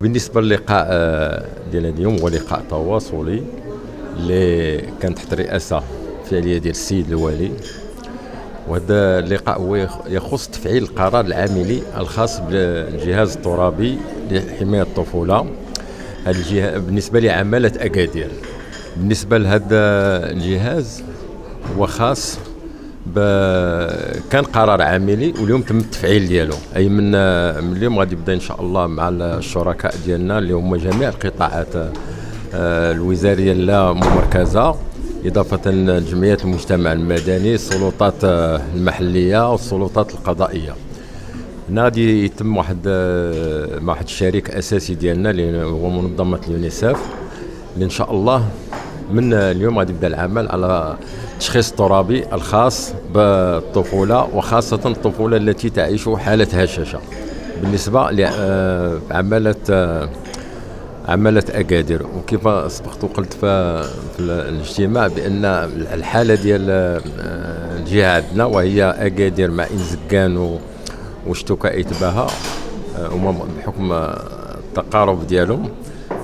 بالنسبه للقاء ديالنا اليوم هو لقاء تواصلي اللي كان تحت الرئاسه الفعليه ديال السيد الوالي. وهذا اللقاء هو يخص تفعيل القرار العاملي الخاص بالجهاز الترابي لحمايه الطفوله. هذا الجهاز بالنسبه لعماله اكادير. بالنسبه لهذا الجهاز هو خاص كان قرار عاملي واليوم تم التفعيل ديالو، اي من اليوم غادي يبدا ان شاء الله مع الشركاء ديالنا اللي هما جميع القطاعات الوزاريه اللاممركزه، اضافه لجمعيات المجتمع المدني، السلطات المحليه والسلطات القضائيه. هنا غادي يتم مع واحد الشريك اساسي ديالنا اللي هو منظمه اليونيسف، اللي ان شاء الله من اليوم غادي يبدا العمل على التشخيص الترابي الخاص بالطفوله، وخاصه الطفوله التي تعيش حاله هشاشه. بالنسبه لعماله اكادير، وكيف سبقت وقلت في الاجتماع بان الحاله ديال الجهه عندنا وهي اكادير مع انزكان وشتوكا ايتباها، هما بحكم التقارب ديالهم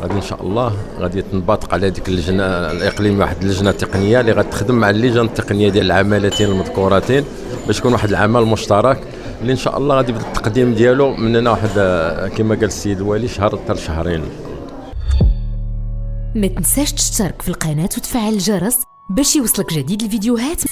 غادي ان شاء الله غادي تنبطق على ديك اللجنه الاقليميه، واحد اللجنه تقنيه اللي غتخدم مع اللجان التقنيه ديال العمالتين المذكورتين باش يكون واحد العمل مشترك اللي ان شاء الله غادي يبدا التقديم ديالو من هنا واحد كما قال السيد الوالي شهر حتى شهرين. ما تنساش تشترك في القناه وتفعل الجرس باش يوصلك جديد الفيديوهات.